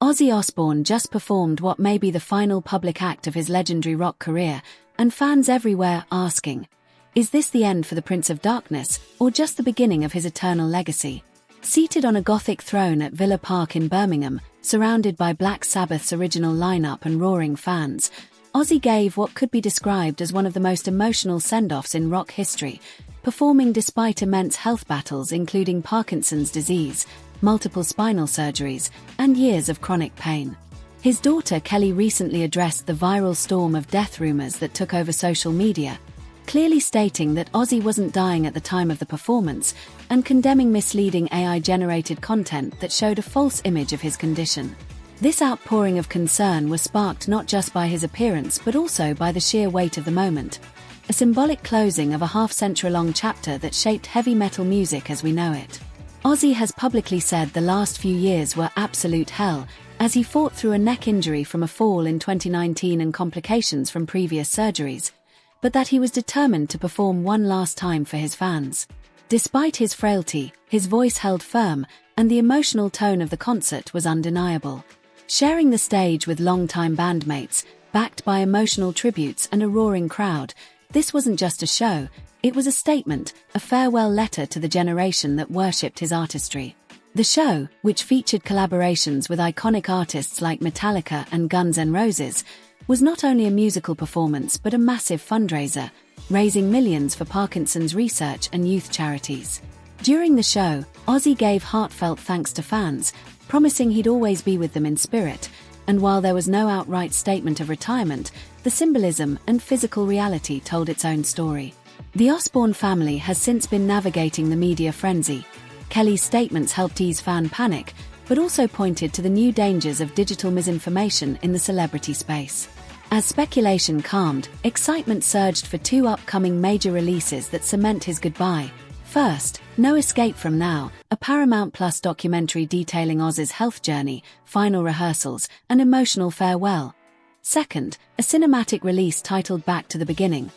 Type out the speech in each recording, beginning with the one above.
Ozzy Osbourne just performed what may be the final public act of his legendary rock career, and fans everywhere asking, is this the end for the Prince of Darkness, or just the beginning of his eternal legacy? Seated on a Gothic throne at Villa Park in Birmingham, surrounded by Black Sabbath's original lineup and roaring fans, Ozzy gave what could be described as one of the most emotional send-offs in rock history, performing despite immense health battles including Parkinson's disease, multiple spinal surgeries, and years of chronic pain. His daughter Kelly recently addressed the viral storm of death rumors that took over social media, clearly stating that Ozzy wasn't dying at the time of the performance and condemning misleading AI-generated content that showed a false image of his condition. This outpouring of concern was sparked not just by his appearance but also by the sheer weight of the moment, a symbolic closing of a half-century-long chapter that shaped heavy metal music as we know it. Ozzy has publicly said the last few years were absolute hell, as he fought through a neck injury from a fall in 2019 and complications from previous surgeries, but that he was determined to perform one last time for his fans. Despite his frailty, his voice held firm, and the emotional tone of the concert was undeniable. Sharing the stage with longtime bandmates, backed by emotional tributes and a roaring crowd, this wasn't just a show, it was a statement, a farewell letter to the generation that worshipped his artistry. The show, which featured collaborations with iconic artists like Metallica and Guns N' Roses, was not only a musical performance but a massive fundraiser, raising millions for Parkinson's research and youth charities. During the show, Ozzy gave heartfelt thanks to fans, promising he'd always be with them in spirit, and while there was no outright statement of retirement, the symbolism and physical reality told its own story. The Osbourne family has since been navigating the media frenzy. Kelly's statements helped ease fan panic, but also pointed to the new dangers of digital misinformation in the celebrity space. As speculation calmed, excitement surged for two upcoming major releases that cement his goodbye. First, No Escape From Now, a Paramount Plus documentary detailing Oz's health journey, final rehearsals, and emotional farewell. Second, a cinematic release titled Back to the Beginning,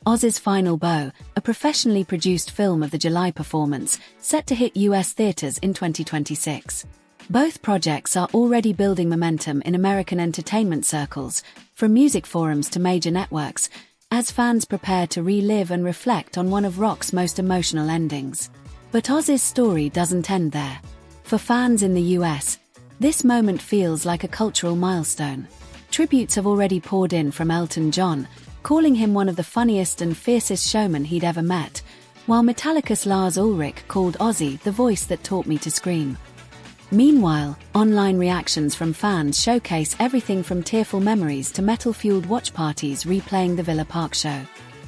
Oz's Final Bow, a professionally produced film of the July performance, set to hit US theaters in 2026. Both projects are already building momentum in American entertainment circles, from music forums to major networks, as fans prepare to relive and reflect on one of rock's most emotional endings. But Ozzy's story doesn't end there. For fans in the US, this moment feels like a cultural milestone. Tributes have already poured in from Elton John, calling him one of the funniest and fiercest showmen he'd ever met, while Metallica's Lars Ulrich called Ozzy the voice that taught me to scream. Meanwhile, online reactions from fans showcase everything from tearful memories to metal-fueled watch parties replaying the Villa Park show.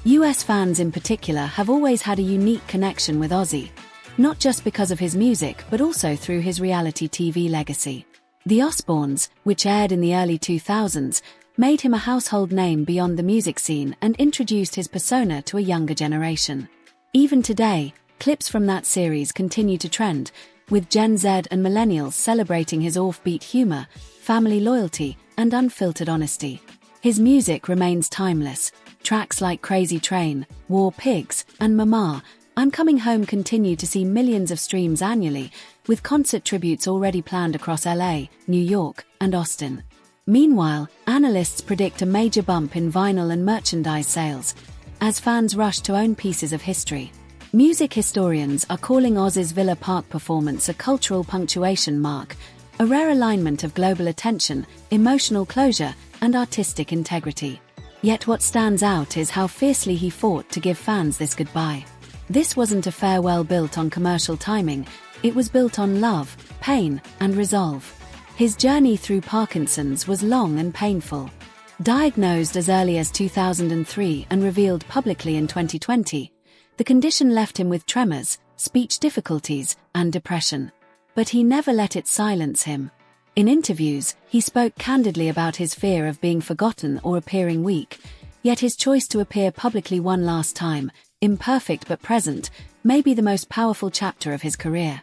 US fans in particular have always had a unique connection with Ozzy, not just because of his music but also through his reality TV legacy. The Osbournes, which aired in the early 2000s, made him a household name beyond the music scene and introduced his persona to a younger generation. Even today, clips from that series continue to trend, with Gen Z and millennials celebrating his offbeat humor, family loyalty, and unfiltered honesty. His music remains timeless. Tracks like Crazy Train, War Pigs, and Mama, I'm Coming Home continue to see millions of streams annually, with concert tributes already planned across LA, New York, and Austin. Meanwhile, analysts predict a major bump in vinyl and merchandise sales, as fans rush to own pieces of history. Music historians are calling Ozzy's Villa Park performance a cultural punctuation mark, a rare alignment of global attention, emotional closure, and artistic integrity. Yet what stands out is how fiercely he fought to give fans this goodbye. This wasn't a farewell built on commercial timing, it was built on love, pain, and resolve. His journey through Parkinson's was long and painful. Diagnosed as early as 2003 and revealed publicly in 2020, the condition left him with tremors, speech difficulties, and depression. But he never let it silence him. In interviews, he spoke candidly about his fear of being forgotten or appearing weak, yet his choice to appear publicly one last time, imperfect but present, may be the most powerful chapter of his career.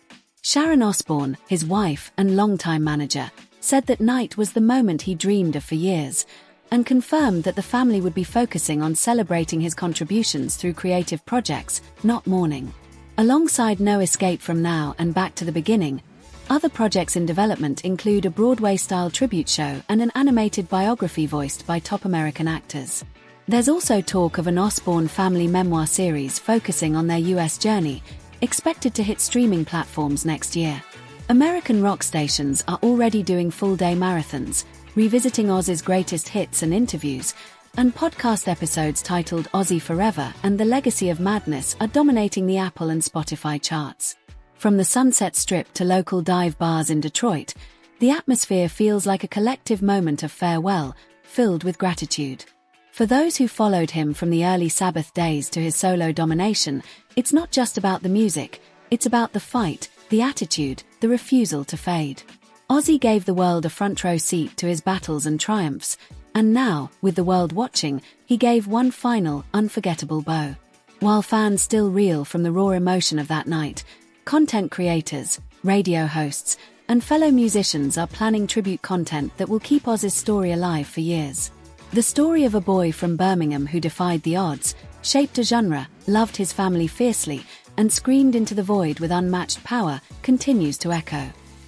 Sharon Osbourne, his wife and longtime manager, said that night was the moment he dreamed of for years, and confirmed that the family would be focusing on celebrating his contributions through creative projects, not mourning. Alongside No Escape From Now and Back to the Beginning, Other projects in development include a Broadway-style tribute show and an animated biography voiced by top American actors. There's also talk of an Osbourne family memoir series focusing on their US journey, expected to hit streaming platforms next year. American rock stations are already doing full-day marathons, revisiting Ozzy's greatest hits and interviews, and podcast episodes titled Ozzy Forever and The Legacy of Madness are dominating the Apple and Spotify charts. From the Sunset Strip to local dive bars in Detroit, the atmosphere feels like a collective moment of farewell, filled with gratitude. For those who followed him from the early Sabbath days to his solo domination, it's not just about the music, it's about the fight, the attitude, the refusal to fade. Ozzy gave the world a front-row seat to his battles and triumphs, and now, with the world watching, he gave one final, unforgettable bow. While fans still reel from the raw emotion of that night, content creators, radio hosts, and fellow musicians are planning tribute content that will keep Ozzy's story alive for years. The story of a boy from Birmingham who defied the odds, shaped a genre, loved his family fiercely, and screamed into the void with unmatched power, continues to echo.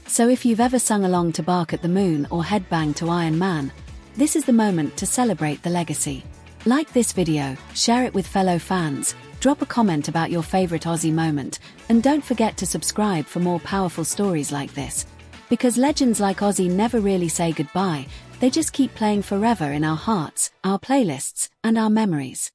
So if you've ever sung along to Bark at the Moon or headbanged to Iron Man, this is the moment to celebrate the legacy. Like this video, share it with fellow fans, drop a comment about your favorite Ozzy moment, and don't forget to subscribe for more powerful stories like this. Because legends like Ozzy never really say goodbye, they just keep playing forever in our hearts, our playlists, and our memories.